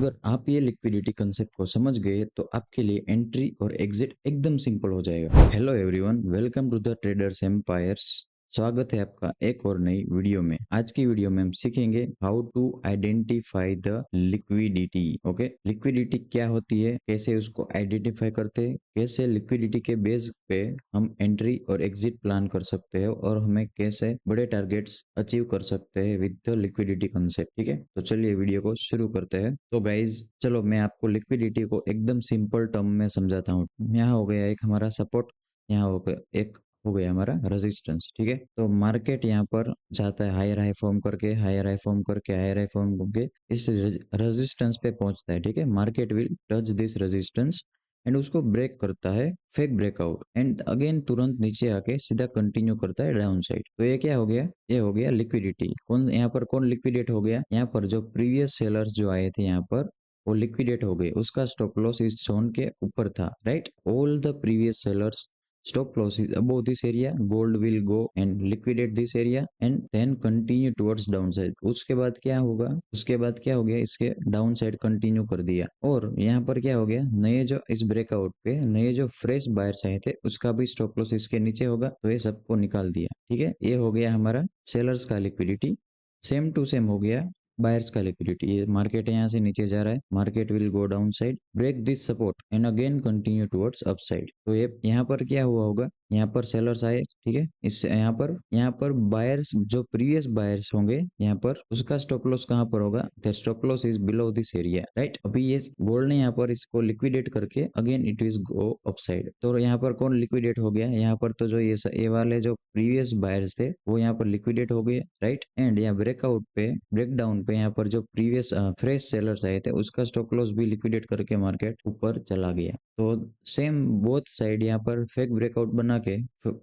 अगर आप ये लिक्विडिटी कंसेप्ट को समझ गए तो आपके लिए एंट्री और एग्जिट एकदम सिंपल हो जाएगा। Hello everyone, welcome to the traders empires. स्वागत है आपका एक और नई वीडियो में। आज की वीडियो में हम सीखेंगे how to identify the liquidity. Okay, liquidity क्या होती है, कैसे उसको आइडेंटिफाई करते हैं, कैसे लिक्विडिटी के बेस पे हम एंट्री और एग्जिट प्लान कर सकते हैं और हमें कैसे बड़े टारगेट्स अचीव कर सकते हैं विद द लिक्विडिटी कंसेप्ट। ठीक है, तो चलिए वीडियो को शुरू करते हैं। तो गाइज चलो मैं आपको लिक्विडिटी को एकदम सिंपल टर्म में समझाता हूँ। यहाँ हो गया एक हमारा सपोर्ट, यहाँ हो गया एक हो गया हमारा रेजिस्टेंस। ठीक है, तो मार्केट यहाँ पर जाता है हायर हाई फॉर्म करके, हायर हाई फॉर्म करके, हायर हाई फॉर्म करके इस रेजिस्टेंस पे पहुंचता है। ठीक है, market will touch this resistance and उसको ब्रेक करता है, फेक ब्रेकआउट, एंड अगेन तुरंत नीचे आके सीधा कंटिन्यू करता है डाउन साइड। तो ये क्या हो गया, ये हो गया लिक्विडिटी। कौन यहाँ पर कौन लिक्विडेट हो गया, यहाँ पर जो प्रीवियस सेलर्स जो आए थे यहाँ पर वो लिक्विडेट हो गए, उसका स्टॉप लॉस इस जोन के ऊपर था। Right, all the previous sellers stop loss is above this area, gold will go and liquidate this area and then continue towards downside। उसके बाद क्या होगा, उसके बाद क्या हो गया, इसके डाउन साइड कंटिन्यू कर दिया। और यहाँ पर क्या हो गया, नए जो इस ब्रेकआउट पे नए जो फ्रेश बायर्स आए थे उसका भी स्टॉप लॉस इसके नीचे होगा, तो ये सबको निकाल दिया। ठीक है, ये हो गया हमारा सेलर्स का लिक्विडिटी। सेम टू सेम हो गया बायर्स का लिक्विडिटी। ये मार्केट यहाँ से नीचे जा रहा है, market will go down side, break this support and again continue towards up side. तो ये यहाँ पर क्या हुआ होगा, यहाँ पर सेलर्स आए। ठीक है, इससे यहाँ पर बायर्स जो प्रीवियस बायर्स होंगे यहाँ पर उसका स्टॉप लॉस कहाँ पर होगा, the stop loss is below this area. Right, अभी ये गोल्ड ने यहाँ पर इसको लिक्विडेट करके again it is go up side. तो यहाँ पर कौन लिक्विडेट हो गया, यहाँ पर तो जो ये वाले जो प्रीवियस बायर्स थे वो यहाँ पर लिक्विडेट हो गए। राइट, एंड यहाँ ब्रेकआउट पे ब्रेकडाउन पे यहाँ पर जो प्रीवियस फ्रेश सेलर्स आए थे उसका स्टॉप लॉस भी लिक्विडेट करके मार्केट ऊपर चला गया। तो सेम बोथ साइड यहाँ पर फेक ब्रेकआउट बना के,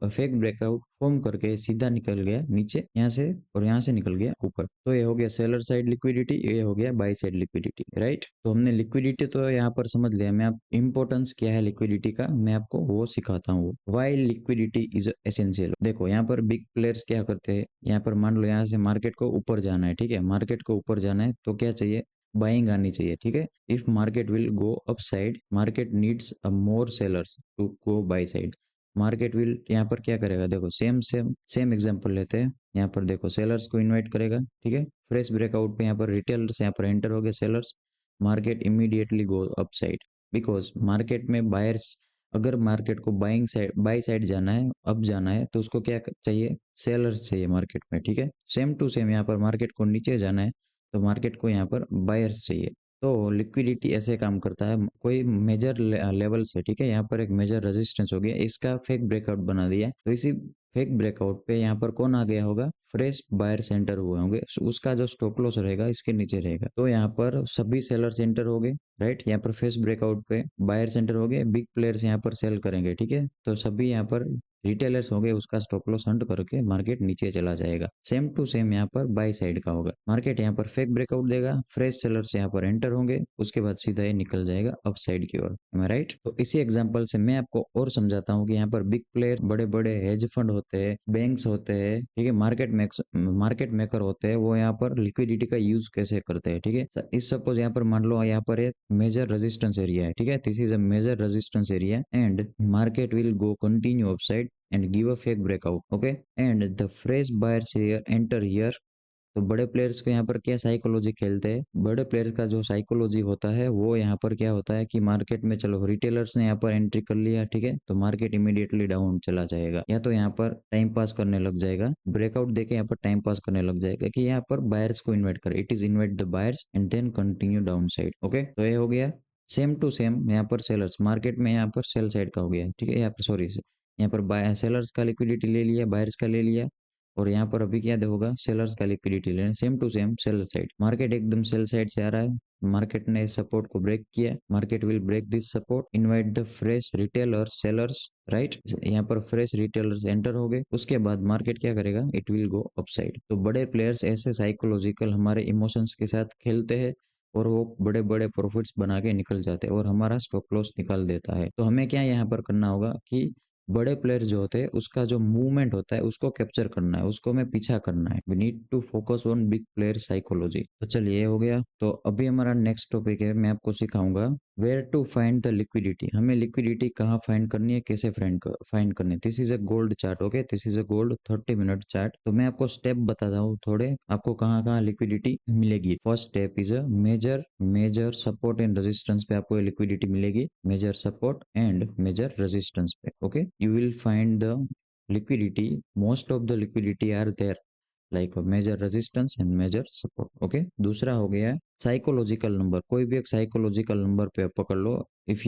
फेक ब्रेकआउट फॉर्म करके सीधा निकल गया नीचे यहाँ से, और यहाँ से निकल गया ऊपर। तो ये हो गया सेलर साइड लिक्विडिटी, ये हो गया बाई साइड लिक्विडिटी। राइट, तो हमने लिक्विडिटी तो यहाँ पर समझ लिया। मैं आप इंपॉर्टेंस क्या है लिक्विडिटी का मैं आपको वो सिखाता हूँ, व्हाई लिक्विडिटी इज एसेंशियल। देखो यहाँ पर बिग प्लेयर्स क्या करते हैं, यहाँ पर मान लो यहाँ से मार्केट को ऊपर जाना है। ठीक है, मार्केट को ऊपर जाना है तो क्या चाहिए, बाइंग आनी चाहिए। ठीक है, if market will go up side, market needs a more sellers to go buy side. Market will यहाँ पर क्या करेगा, देखो सेम सेम सेम एग्जांपल लेते हैं। यहाँ पर देखो सेलर्स को इनवाइट करेगा। ठीक है, फ्रेश ब्रेकआउट पे यहाँ पर रिटेलर्स यहाँ पर एंटर हो गए sellers, market immediately go up side because market में बायर्स, अगर मार्केट को बाइंग साइड बाई साइड जाना है, अप जाना है, तो उसको क्या चाहिए, सेलर्स चाहिए मार्केट में। ठीक है, सेम टू सेम यहाँ पर मार्केट को नीचे जाना है तो मार्केट को यहाँ पर बायर्स चाहिए। तो लिक्विडिटी ऐसे काम करता है, कोई मेजर लेवल से, ठीक है, यहाँ पर एक मेजर रेजिस्टेंस हो गया, इसका फेक ब्रेकआउट बना दिया, तो इसी फेक ब्रेकआउट पे यहाँ पर कौन आ गया होगा, फ्रेश बायर सेंटर हुए होंगे, उसका जो स्टॉप लॉस रहेगा इसके नीचे रहेगा। तो यहाँ पर सभी सेलर सेंटर हो गए। राइट, यहाँ पर फेस ब्रेकआउट पे बायर सेंटर हो गए, बिग प्लेयर्स यहाँ पर सेल करेंगे। ठीक है, तो सभी यहाँ पर रिटेलर्स हो गए, उसका स्टॉप लॉस हंट करके मार्केट नीचे चला जाएगा। सेम टू सेम यहाँ पर बाई साइड का होगा, मार्केट यहाँ पर फेक ब्रेकआउट देगा, फ्रेश सेलर्स यहाँ पर एंटर होंगे, उसके बाद सीधा ये निकल जाएगा अप साइड की ओर। राइट, तो इसी एग्जांपल से मैं आपको और समझाता हूँ कि यहाँ पर बिग प्लेयर, बड़े बड़े हेज फंड होते हैं, बैंक्स होते हैं, ठीक है, मार्केट मेकर होते हैं, वो यहाँ पर लिक्विडिटी का यूज कैसे करते हैं। ठीक है, इफ सपोज यहाँ पर मान लो यहाँ पर एक मेजर रेजिस्टेंस एरिया है। ठीक है, this is a major resistance area and market will go continue upside and give a fake breakout, okay, and the fresh buyers here enter here। तो बड़े प्लेयर्स को यहाँ पर क्या साइकोलॉजी खेलते हैं, बड़े प्लेयर का जो साइकोलॉजी होता है वो यहाँ पर क्या होता है कि मार्केट में चलो रिटेलर्स ने यहाँ पर एंट्री कर लिया, ठीक है, तो मार्केट इमीडिएटली डाउन चला जाएगा, या तो यहाँ पर टाइम पास करने लग जाएगा, ब्रेकआउट देके यहाँ पर टाइम पास करने लग जाएगा कि यहाँ पर बायर्स को इन्वाइट कर, it is invite the buyers and then continue down side. Okay, तो ये हो गया सेम टू सेम यहाँ पर सेलर्स, मार्केट में यहाँ पर सेल साइड का हो गया। ठीक है, यहाँ पर सॉरी, यहाँ पर सेलर्स का लिक्विडिटी ले लिया, बायर्स का ले लिया, और यहाँ पर अभी क्या होगा, सेलर्स का लिक्विडिटी लेना। Same to same seller side, market एकदम सेल साइड से आ रहा है, मार्केट ने इस सपोर्ट को ब्रेक किया, market will break this support, invite the fresh retailers sellers. Right, यहाँ पर फ्रेश रिटेलर्स एंटर हो गए, उसके बाद मार्केट क्या करेगा, it will go up side. तो बड़े प्लेयर्स ऐसे साइकोलॉजिकल हमारे इमोशंस के साथ खेलते हैं और वो बड़े बड़े प्रॉफिट्स बना के निकल जाते हैं और हमारा स्टॉप लॉस निकाल देता है। तो हमें क्या यहाँ पर करना होगा कि बड़े प्लेयर जो होते हैं उसका जो मूवमेंट होता है उसको कैप्चर करना है, उसको हमें पीछा करना है। We need to focus on big player psychology. तो चलिए ये हो गया। तो अभी हमारा नेक्स्ट टॉपिक है, मैं आपको सिखाऊंगा where to find the liquidity. हमें लिक्विडिटी कहाँ फाइंड करनी है, कैसे फाइंड करनी है। This is a gold chart, okay, this is a gold 30 minute chart. तो मैं आपको स्टेप बताता हूँ थोड़े, आपको कहाँ कहाँ लिक्विडिटी मिलेगी। First step is a major major support and resistance पे आपको लिक्विडिटी मिलेगी, major support and major resistance पे, okay. You will find the liquidity, most of the liquidity are there like major resistance and major support, okay. दूसरा हो गया psychological number, कोई भी एक साइकोलॉजिकल नंबर पे पकड़ लो। If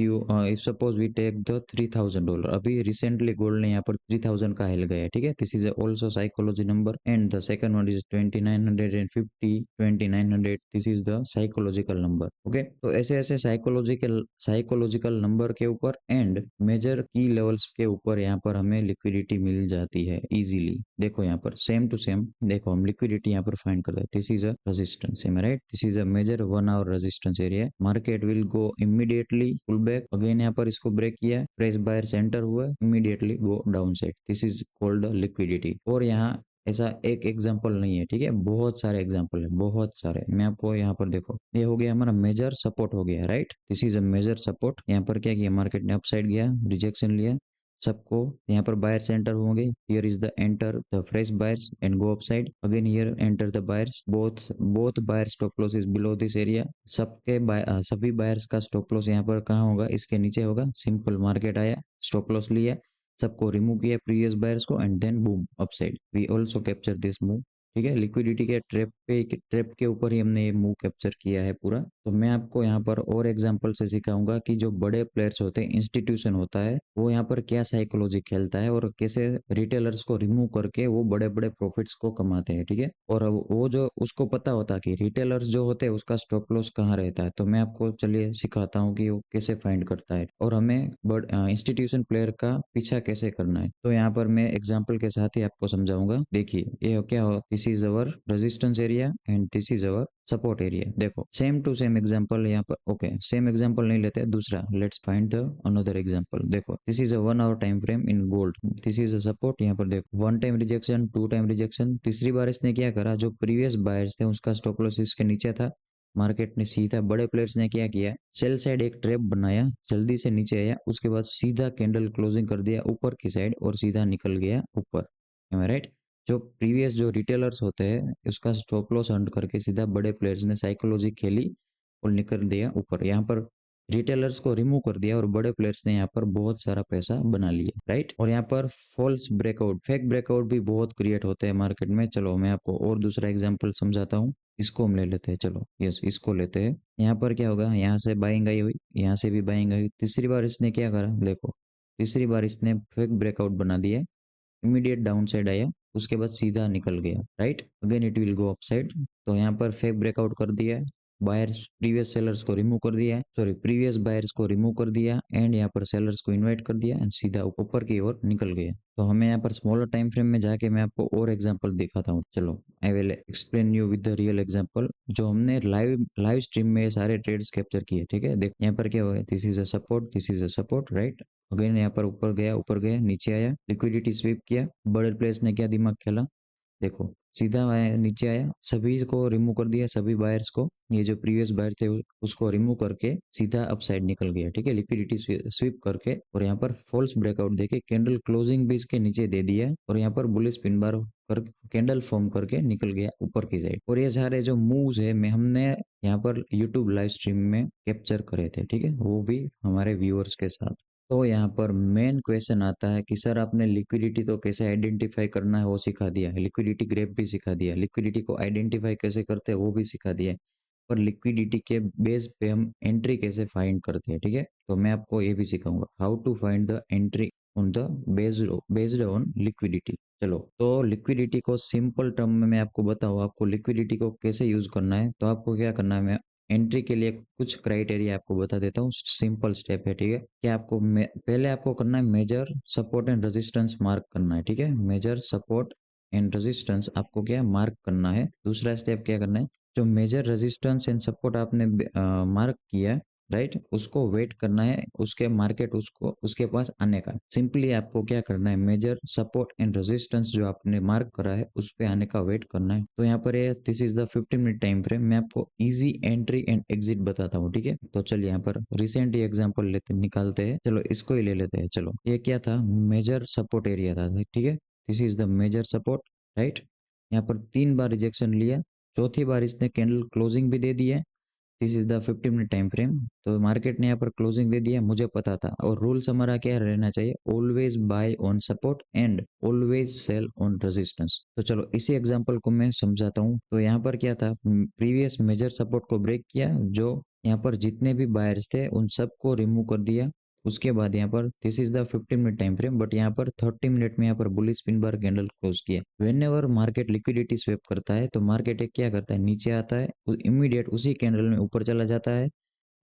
suppose we take the $3000, अभी रिसेंटली गोल्ड ने यहाँ पर 3000 का हिल गया है, ठीक है। This is also psychology number and the second one is 2950, 2900, this is the psychological number, okay. तो ऐसे ऐसे साइकोलॉजिकल नंबर के ऊपर एंड मेजर की लेवल्स के ऊपर यहाँ पर हमें लिक्विडिटी मिल जाती है इजीली। देखो यहाँ पर सेम टू सेम, देखो हम लिक्विडिटी यहाँ पर फाइंड करते हैं। This is a resistance, um right, this is a major 1 hour resistance area. Market will go immediately pull back, again यहाँ पर इसको ब्रेक किया, फ्रेश बायर सेंटर हुआ, immediately go down side, this is called liquidity. और यहाँ ऐसा एक example नहीं है, ठीक है, बहुत सारे एग्जांपल है, बहुत सारे। मैं आपको यहाँ पर देखो, ये हो गया हमारा मेजर सपोर्ट हो गया, right, this is a major support. यहाँ पर क्या किया, मार्केट ने अपसाइड गया, रिजेक्शन लिया, सबको यहाँ पर बायर सेंटर होंगे। Here is the enter the fresh buyers and go upside, again here enter the buyers, both buyer stop loss is below this area. सभी बायर्स का स्टॉप लॉस यहाँ पर कहाँ होगा, इसके नीचे होगा। सिंपल, मार्केट आया, स्टॉप लॉस लिया, सबको रिमूव किया प्रीवियस बायर्स को and then boom upside, we also capture this move, ठीक है। लिक्विडिटी के ट्रैप के ऊपर ही हमने ये मूव कैप्चर किया है पूरा। तो मैं आपको यहाँ पर और एग्जांपल से सिखाऊंगा कि जो बड़े प्लेयर्स होते हैं, इंस्टीट्यूशन होता है, वो यहाँ पर क्या साइकोलॉजी खेलता है और कैसे रिटेलर्स को रिमूव करके वो बड़े बड़े प्रॉफिट्स को कमाते हैं, ठीक है। और अब वो जो उसको पता होता है कि रिटेलर्स जो होते हैं उसका स्टॉप लॉस कहाँ रहता है, तो मैं आपको चलिए सिखाता हूँ कि वो कैसे फाइंड करता है और हमें इंस्टीट्यूशन प्लेयर का पीछा कैसे करना है। तो यहाँ पर मैं एग्जाम्पल के साथ ही आपको समझाऊंगा। देखिए ये क्या हो, this is our resistance area and this is our support area. देखो सेम टू सेम एग्जांपल यहाँ पर, ओके, सेम एग्जांपल नहीं लेते, दूसरा let's find the another example. देखो this is a 1 hour time frame in gold, this is a support. यहाँ पर देखो 1 टाइम रिजेक्शन, 2 टाइम रिजेक्शन, तीसरी बार इसने क्या करा, जो प्रीवियस बायर्स थे उसका स्टॉप लॉस इसके नीचे था, मार्केट ने सीधा, बड़े प्लेयर्स ने क्या किया, सेल साइड एक ट्रैप बनाया, जल्दी से नीचे आया, उसके बाद सीधा कैंडल क्लोजिंग कर दिया ऊपर की साइड और सीधा निकल गया ऊपर, राइट। जो प्रीवियस जो रिटेलर्स होते हैं उसका स्टॉप लॉस हंट करके सीधा बड़े प्लेयर्स ने साइकोलॉजी खेली और निकल दिया ऊपर। यहाँ पर रिटेलर्स को रिमूव कर दिया और बड़े प्लेयर्स ने यहाँ पर बहुत सारा पैसा बना लिया, राइट। और यहाँ पर फॉल्स ब्रेकआउट, फेक ब्रेकआउट भी बहुत क्रिएट होते हैं मार्केट में। चलो मैं आपको और दूसरा एग्जांपल समझाता हूँ, इसको हम ले लेते हैं। चलो यस, इसको लेते हैं। यहाँ पर क्या होगा, यहाँ से बाइंग आई हुई, यहाँ से भी बाइंग आई हुई, तीसरी बार इसने क्या करा, देखो तीसरी बार इसने फेक ब्रेकआउट बना दिया, इमीडिएट डाउन साइड आया, उसके बाद सीधा निकल गया, right, again it will go upside. तो यहाँ पर फेक ब्रेकआउट कर दिया है, बायर्स प्रीवियस सेलर्स को रिमूव कर दिया है, सॉरी प्रीवियस बायर्स को रिमूव कर दिया एंड यहाँ पर सेलर्स को इनवाइट कर दिया एंड सीधा ऊपर की ओर निकल गया। तो हमें यहाँ पर स्मॉलर टाइम फ्रेम में जाके मैं आपको और एग्जांपल दिखाता हूँ। चलो I will explain you with the real example, जो हमने लाइव स्ट्रीम में सारे ट्रेड्स कैप्चर किए, ठीक है। देख यहाँ पर क्या हुआ, this is a support, this is a support, right. Again यहाँ पर ऊपर गया नीचे आया, लिक्विडिटी स्वीप किया, बड़े प्लेयर्स ने क्या दिमाग खेला, देखो सीधा आया नीचे आया, सभी को रिमूव कर दिया, सभी बायर्स को, ये जो प्रीवियस बायर थे उसको रिमूव करके सीधा अपसाइड निकल गया, ठीक है, लिक्विडिटी स्वीप करके। और यहाँ पर फॉल्स ब्रेकआउट देके कैंडल क्लोजिंग भी इसके नीचे दे दिया और यहाँ पर बुलिश पिन बार कर कैंडल फॉर्म करके निकल गया ऊपर की साइड। और ये सारे जो मूव्स है मैं हमने यहाँ पर यूट्यूब लाइव स्ट्रीम में कैप्चर करे थे, ठीक है, वो भी हमारे व्यूअर्स के साथ। तो यहाँ पर मेन क्वेश्चन आता है कि सर आपने लिक्विडिटी तो कैसे आइडेंटिफाई करना है वो सिखा दिया है, लिक्विडिटी ग्रेफ भी सिखा दिया, लिक्विडिटी को आइडेंटिफाई कैसे करते हैं वो भी सिखा दिया है, पर लिक्विडिटी के बेस पे हम एंट्री कैसे फाइंड करते हैं, ठीक है। तो मैं आपको ये भी सिखाऊंगा, how to find the entry on the based on liquidity. चलो तो लिक्विडिटी को सिंपल टर्म में मैं आपको बताऊँ, आपको लिक्विडिटी को कैसे यूज करना है। तो आपको क्या करना है, मैं एंट्री के लिए कुछ क्राइटेरिया आपको बता देता हूँ, सिंपल स्टेप है, ठीक है। क्या आपको पहले आपको करना है, major support and resistance mark करना है, ठीक है, मेजर सपोर्ट एंड रेजिस्टेंस आपको क्या मार्क करना है। दूसरा स्टेप क्या करना है, जो मेजर रेजिस्टेंस एंड सपोर्ट आपने मार्क किया है राइट, उसको वेट करना है, उसके मार्केट उसको उसके पास आने का। सिंपली आपको क्या करना है, मेजर सपोर्ट एंड रेजिस्टेंस जो आपने मार्क करा है उस पे आने का वेट करना है। तो यहाँ पर ये this is the 15 minute time frame. मैं आपको इजी एंट्री एंड एग्जिट बताता हूँ, ठीक है। तो चलिए यहाँ पर रिसेंट ही एग्जांपल लेते निकालते हैं। चलो इसको ही ले लेते हैं। चलो ये क्या था, मेजर सपोर्ट एरिया था, ठीक है। This is the major support, right. यहाँ पर 3 बार रिजेक्शन लिया, चौथी बार इसने कैंडल क्लोजिंग भी दे दी है। This is the 15 minute time frame. तो मार्केट ने यहाँ पर क्लोजिंग दे दिया, मुझे पता था। और रूल्स हमारा क्या रहना चाहिए, always buy on support and always sell on resistance. तो चलो इसी एग्जांपल को मैं समझाता हूँ। तो यहाँ पर क्या था, प्रीवियस मेजर सपोर्ट को ब्रेक किया, जो यहाँ पर जितने भी बायर्स थे उन सबको रिमूव कर दिया। उसके बाद यहाँ पर this is the 15 minute time frame, but यहाँ पर 30 मिनट में यहाँ पर bullish spin bar candle close किया। Whenever market liquidity sweep करता है तो मार्केट एक क्या करता है, नीचे आता है, इमीडिएट उसी कैंडल में ऊपर चला जाता है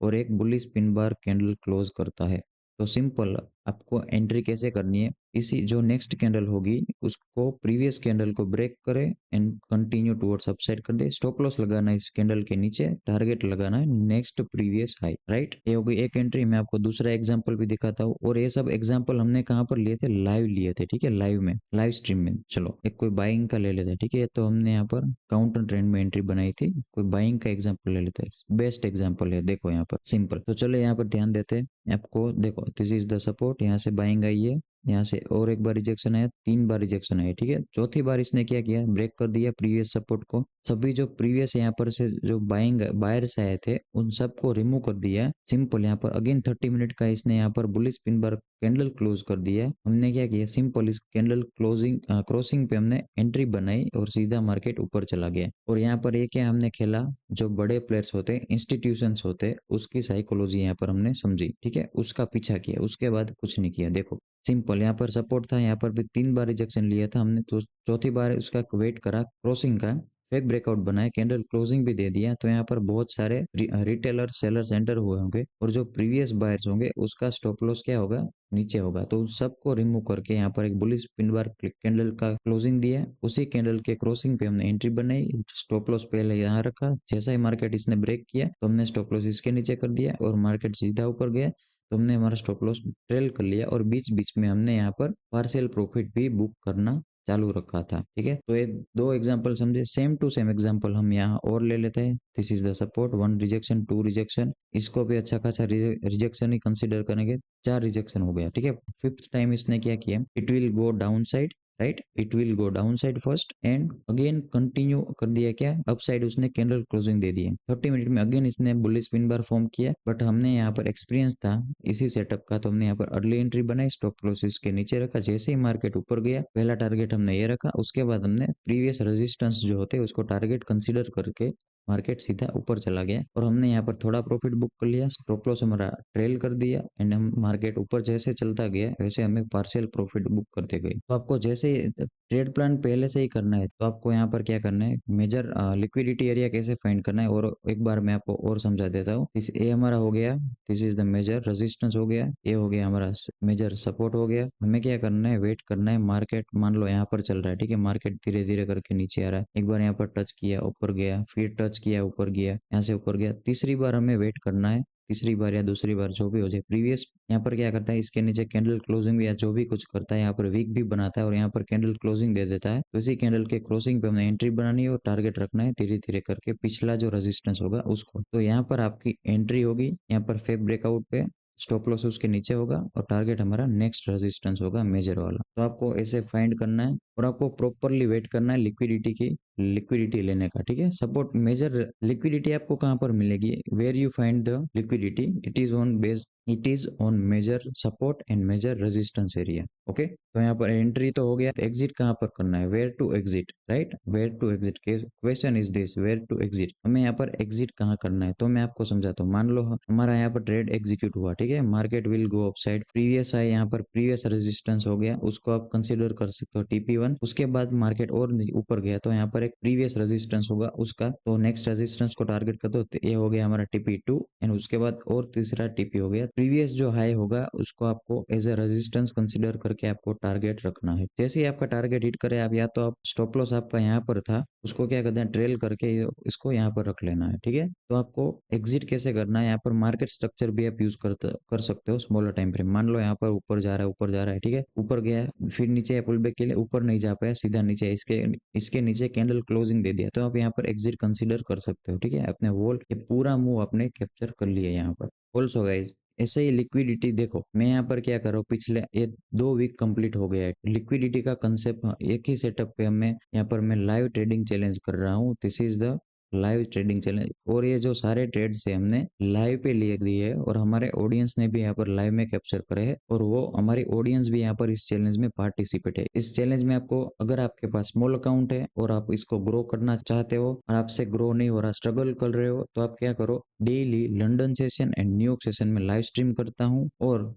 और एक bullish spin bar candle close करता है। तो सिंपल, आपको एंट्री कैसे करनी है, इसी जो नेक्स्ट कैंडल होगी उसको प्रीवियस कैंडल को ब्रेक करे एंड कंटिन्यू टुवर्ड्स अपसाइड कर दे। स्टॉप लॉस लगाना है इस कैंडल के नीचे, टारगेट लगाना है नेक्स्ट प्रीवियस हाई, राइट। ये हो गई एक एंट्री। मैं आपको दूसरा एग्जांपल भी दिखाता हूँ। और ये सब एग्जांपल हमने कहाँ पर लिए थे, लाइव लिए थे, ठीक है, लाइव में, लाइव स्ट्रीम में। चलो एक कोई बाइंग का ले लेते हैं, ठीक है। तो हमने यहाँ पर काउंटर ट्रेंड में एंट्री बनाई थी, कोई बाइंग का एग्जांपल ले लेते हैं, बेस्ट एग्जांपल है, देखो यहाँ पर सिंपल। तो चलो यहाँ पर ध्यान देते हैं। आपको देखो दिस इज द सपोर्ट, यहाँ से बाइंग आई है, यहाँ से और एक बार रिजेक्शन आया, 3 बार रिजेक्शन आया, ठीक है। चौथी बार इसने क्या किया, ब्रेक कर दिया प्रीवियस सपोर्ट को। सभी जो प्रीवियस यहाँ पर से जो बाइंग बायर्स आए थे उन सबको रिमूव कर दिया। सिंपल यहाँ पर अगेन 30 मिनट का इसने यहाँ पर bullish spin bar candle close कर दिया। हमने क्या किया, सिंपल इस कैंडल क्लोजिंग क्रॉसिंग पे हमने एंट्री बनाई और सीधा मार्केट ऊपर चला गया। और यहाँ पर ये क्या हमने खेला, जो बड़े प्लेयर्स होते हैं, इंस्टीट्यूशंस होते हैं, उसकी साइकोलॉजी यहाँ पर हमने समझी, ठीक है, उसका पीछा किया, उसके बाद कुछ नहीं किया। देखो सिंपल, यहाँ पर सपोर्ट था, यहाँ पर भी 3 बार रिजेक्शन लिया था हमने, तो चौथी बार उसका वेट करा क्रॉसिंग का, फेक ब्रेकआउट बनाया, कैंडल क्लोजिंग भी दे दिया। तो यहाँ पर बहुत सारे रिटेलर सेलर्स एंटर हुए होंगे और जो प्रीवियस बायर्स होंगे उसका स्टॉप लॉस क्या होगा, नीचे होगा। तो सबको रिमूव करके यहाँ पर एक बुलिश पिन बार कैंडल का क्लोजिंग दिया, उसी कैंडल के क्रॉसिंग पे हमने एंट्री बनाई, स्टॉप लॉस पहले यहाँ रखा। जैसा ही मार्केट इसने ब्रेक किया तो हमने स्टॉप लॉस इसके नीचे कर दिया और मार्केट सीधा ऊपर गया, तो हमने हमारा स्टॉप लॉस ट्रेल कर लिया और बीच बीच में हमने यहाँ पर पार्शियल प्रॉफिट भी बुक करना चालू रखा था, ठीक है। तो ये 2 एग्जांपल समझे, सेम टू सेम एग्जांपल हम यहाँ और ले लेते हैं। This is the support, 1 rejection, 2 rejection, इसको भी अच्छा खासा रिजेक्शन ही कंसीडर करेंगे, 4 रिजेक्शन हो गया, ठीक है। 5th टाइम इसने क्या किया, it will go down side, right, it will go down side first and again continue कर दिया क्या, अप साइड उसने कैंडल क्लोजिंग दे दी है। 30 मिनट में अगेन इसने बुलिश स्पिन बार फॉर्म किया, बट हमने यहाँ पर एक्सपीरियंस था इसी सेटअप का, तो हमने यहाँ पर अर्ली एंट्री बनाई, स्टॉप लॉस इसके नीचे रखा। जैसे ही मार्केट ऊपर गया पहला टारगेट हमने ये रखा, उसके बाद हमने प्रीवियस रेजिस्टेंस जो होते हैं उसको टारगेट कंसीडर करके मार्केट सीधा ऊपर चला गया और हमने यहाँ पर थोड़ा प्रॉफिट बुक कर लिया, स्टॉप लॉस हमारा ट्रेल कर दिया एंड हम मार्केट ऊपर जैसे चलता गया वैसे हमें पार्शियल प्रॉफिट बुक करते गए। तो आपको जैसे ट्रेड प्लान पहले से ही करना है तो आपको यहाँ पर क्या करना है, मेजर लिक्विडिटी एरिया कैसे फाइंड करना है और एक बार मैं आपको और समझा देता हूँ। इस ए हमारा हो गया, this is the major resistance हो गया, ये हो गया हमारा मेजर सपोर्ट हो गया। हमें क्या करना है, वेट करना है। मार्केट मान लो यहाँ पर चल रहा है, ठीक है, मार्केट धीरे धीरे करके नीचे आ रहा है, एक बार यहाँ पर टच किया ऊपर गया, फिर टच किया ऊपर गया, यहाँ से ऊपर गया, तीसरी बार हमें वेट करना है, तीसरी बार या दूसरी बार जो भी हो जाए। प्रीवियस यहाँ पर क्या करता है, इसके नीचे कैंडल क्लोजिंग या जो भी कुछ करता है यहाँ पर वीक भी बनाता है और यहाँ पर कैंडल क्लोजिंग दे देता है। तो इसी कैंडल के क्रॉसिंग पे हमने एंट्री बनानी है और टारगेट रखना है धीरे धीरे करके पिछला जो रेजिस्टेंस होगा उसको। तो यहाँ पर आपकी एंट्री होगी, यहाँ पर फेक ब्रेकआउट पे स्टॉप लॉस उसके नीचे होगा और टारगेट हमारा नेक्स्ट रेजिस्टेंस होगा मेजर वाला। तो आपको ऐसे फाइंड करना है और आपको प्रॉपरली वेट करना है लिक्विडिटी की, लिक्विडिटी लेने का, ठीक है। सपोर्ट मेजर लिक्विडिटी आपको कहाँ पर मिलेगी, where you find the liquidity, it is on major support and major resistance area, okay. तो यहाँ पर एंट्री तो हो गया, एग्जिट कहाँ पर करना है, where to exit, right, where to exit. Question is this, where to exit, हमें यहाँ पर एग्जिट कहाँ करना है। तो मैं आपको समझाता हूँ। मान लो हमारा यहाँ पर ट्रेड एग्जीक्यूट हुआ, ठीक है, market will go upside, previous है यहाँ पर प्रीवियस रेजिस्टेंस हो गया, उसको आप कंसिडर कर सकते हो TP1। उसके बाद मार्केट और ऊपर गया तो यहाँ पर एक प्रीवियस रेजिस्टेंस होगा उसका, तो नेक्स्ट रेजिस्टेंस को टारगेट कर दो, तो ये हो गया हमारा TP2 एंड उसके बाद और तीसरा TP हो गया प्रीवियस जो हाई होगा उसको आपको एज अ रेजिस्टेंस कंसीडर करके आपको टारगेट रखना है। जैसे ही आपका टारगेट हिट करे आप या तो आप स्टॉप लॉस आपका यहाँ पर था उसको क्या करते हैं ट्रेल करके इसको यहाँ पर रख लेना है, ठीक है। तो आपको एग्जिट कैसे करना है, यहाँ पर मार्केट स्ट्रक्चर भी आप यूज कर सकते हो स्मॉलर टाइम फ्रेम। मान लो यहाँ पर ऊपर जा रहा है, ऊपर जा रहा है, ठीक है, ऊपर गया फिर नीचे पुल बैक के लिए ऊपर नहीं जा पाया, सीधा नीचे इसके नीचे कैंडल क्लोजिंग दे दिया, तो आप यहाँ पर एग्जिट कंसीडर कर सकते हो, ठीक है। अपने वॉल ये पूरा मूव आपने कैप्चर कर लिया यहाँ पर। ऑल्सो गाइज ऐसे ही लिक्विडिटी देखो, मैं यहाँ पर क्या कर रहा हूँ, पिछले ये 2 वीक कंप्लीट हो गया है। लिक्विडिटी का कंसेप्ट एक ही सेटअप पे मैं यहाँ पर मैं लाइव ट्रेडिंग चैलेंज कर रहा हूँ। This is the live trading challenge, और ये जो सारे ट्रेड्स है हमने लाइव पे लिए दिए है और हमारे ऑडियंस ने भी यहाँ पर लाइव में कैप्चर करे है, और वो हमारी ऑडियंस भी यहाँ पर इस चैलेंज में पार्टिसिपेट है। इस चैलेंज में आपको अगर आपके पास स्मॉल अकाउंट है और आप इसको ग्रो करना चाहते हो और आपसे ग्रो नहीं हो रहा, स्ट्रगल कर रहे हो, तो आप क्या करो, daily London session and New York session में लाइव स्ट्रीम करता हूँ और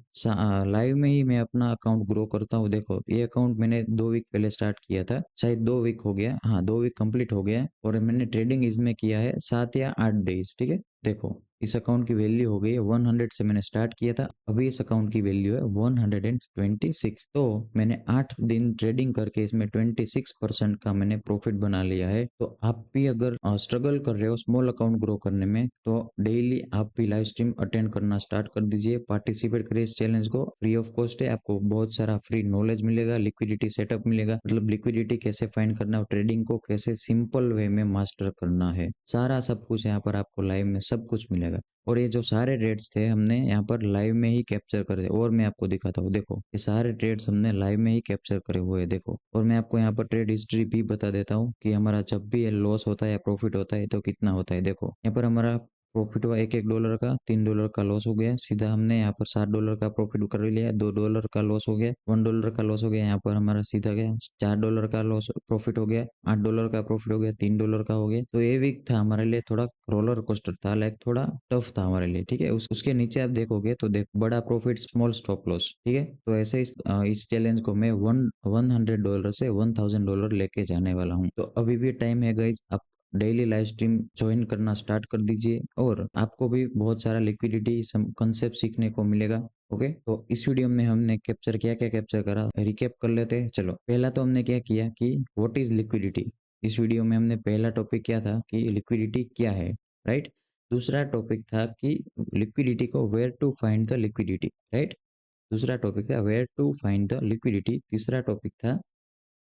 लाइव में ही मैं अपना अकाउंट ग्रो करता हूँ। देखो ये अकाउंट मैंने 2 वीक पहले स्टार्ट किया था, शायद 2 वीक हो गया, हाँ 2 वीक कंप्लीट हो गया, और मैंने ट्रेडिंग इसमें किया है 7 या 8 डेज, ठीक है। देखो इस अकाउंट की वैल्यू हो गई है 100 से मैंने स्टार्ट किया था, अभी इस अकाउंट की वैल्यू है 126। तो मैंने 8 दिन ट्रेडिंग करके इसमें 26% का मैंने प्रॉफिट बना लिया है। तो आप भी अगर स्ट्रगल कर रहे हो स्मॉल अकाउंट ग्रो करने में, तो डेली आप भी लाइव स्ट्रीम अटेंड करना स्टार्ट कर दीजिए, पार्टिसिपेट करिए इस चैलेंज को, फ्री ऑफ कॉस्ट है, आपको बहुत सारा फ्री नॉलेज मिलेगा, लिक्विडिटी सेटअप मिलेगा, मतलब लिक्विडिटी कैसे फाइंड करना है, ट्रेडिंग को कैसे सिंपल वे में मास्टर करना है, सारा सब कुछ यहाँ पर आपको लाइव में सब कुछ मिलेगा। और ये जो सारे ट्रेड्स थे हमने यहाँ पर लाइव में ही कैप्चर करे, और मैं आपको दिखाता हूँ, देखो ये सारे ट्रेड्स हमने लाइव में ही कैप्चर करे हुए हैं, देखो। और मैं आपको यहाँ पर ट्रेड हिस्ट्री भी बता देता हूँ कि हमारा जब भी लॉस होता है या प्रॉफिट होता है तो कितना होता है। देखो यहाँ पर हमारा प्रॉफिट हुआ $1 का, $3 का लॉस हो गया, सीधा हमने यहाँ पर $7 का प्रॉफिट कर लिया, $2 का लॉस हो गया, $1 का लॉस हो गया, यहाँ पर हमारा सीधा गया $4 का लॉस प्रॉफिट हो गया, $8 का प्रॉफिट हो गया, $3 का हो गया। तो ये वीक था हमारे लिए थोड़ा रोलर कोस्टर था, लाइक थोड़ा टफ था हमारे लिए, ठीक है। उसके नीचे आप देखोगे तो देख बड़ा प्रॉफिट स्मॉल स्टॉप लॉस, ठीक है। तो ऐसे इस चैलेंज को मैं $100 से $1000 लेके जाने वाला हूँ। तो अभी भी टाइम है गाइज, आप डेली लाइव स्ट्रीम ज्वाइन करना स्टार्ट कर दीजिए और आपको भी बहुत सारा लिक्विडिटी कंसेप्ट सीखने को मिलेगा। ओके, तो इस वीडियो में हमने कैप्चर क्या क्या कैप्चर करा, रिकैप कर लेते हैं। चलो, पहला तो हमने क्या किया कि व्हाट इज लिक्विडिटी। इस वीडियो में हमने पहला टॉपिक क्या था कि लिक्विडिटी क्या है, राइट। दूसरा टॉपिक था कि लिक्विडिटी को where to find the liquidity, right. दूसरा टॉपिक था where to find the liquidity. तीसरा टॉपिक था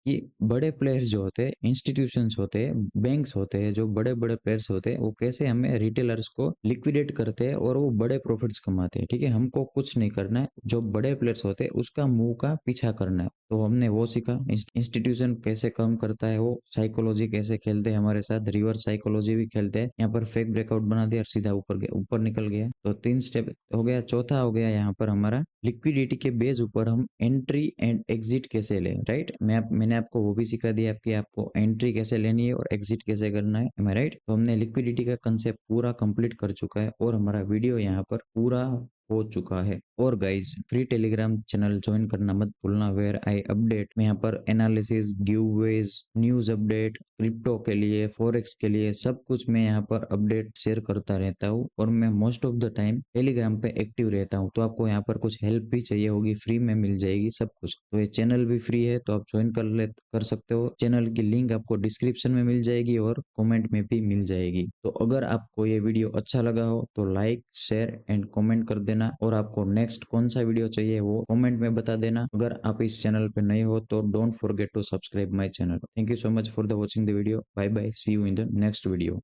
कि बड़े प्लेयर्स जो होते हैं, इंस्टीट्यूशंस होते हैं, बैंक्स होते हैं, जो बड़े बड़े प्लेयर्स होते हैं, वो कैसे हमें रिटेलर्स को लिक्विडेट करते हैं और वो बड़े प्रॉफिट्स कमाते हैं, ठीक है। हमको कुछ नहीं करना है, जो बड़े प्लेयर्स होते हैं उसका मुंह का पीछा करना है। तो हमने वो सीखा, इंस्टीट्यूशन कैसे काम करता है, वो साइकोलॉजी कैसे खेलते हैं हमारे साथ, रिवर्स साइकोलॉजी भी खेलते हैं। यहाँ पर फेक ब्रेकआउट बना दिया और सीधा ऊपर निकल गया। तो 3 स्टेप हो गया। चौथा हो गया यहाँ पर हमारा लिक्विडिटी के बेस ऊपर हम एंट्री एंड एग्जिट कैसे लें, राइट। मैंने आपको वो भी सिखा दिया कि आपको एंट्री कैसे लेनी है और एग्जिट कैसे करना है, एम आई राइट। तो हमने लिक्विडिटी का कंसेप्ट पूरा कंप्लीट कर चुका है और हमारा वीडियो यहाँ पर पूरा हो चुका है। और guys free Telegram channel join करना मत भूलना, वेयर आई अपडेट। मैं यहाँ पर analysis, giveaways, news update, crypto के लिए, फॉरेक्स के लिए सब कुछ मैं यहाँ पर अपडेट शेयर करता रहता हूँ और मैं most of the time Telegram पे एक्टिव रहता हूँ। तो आपको यहाँ पर कुछ हेल्प भी चाहिए होगी, फ्री में मिल जाएगी सब कुछ। तो ये चैनल भी फ्री है, तो आप ज्वाइन कर सकते हो। चैनल की लिंक आपको डिस्क्रिप्शन में मिल जाएगी और कमेंट में भी मिल जाएगी। तो अगर आपको ये वीडियो अच्छा लगा हो तो लाइक, शेयर एंड कमेंट कर देना, और आपको नेक्स्ट कौन सा वीडियो चाहिए वो कमेंट में बता देना। अगर आप इस चैनल पे नए हो तो don't forget to subscribe my channel. Thank you so much for the watching the video. Bye bye, see you in the next video.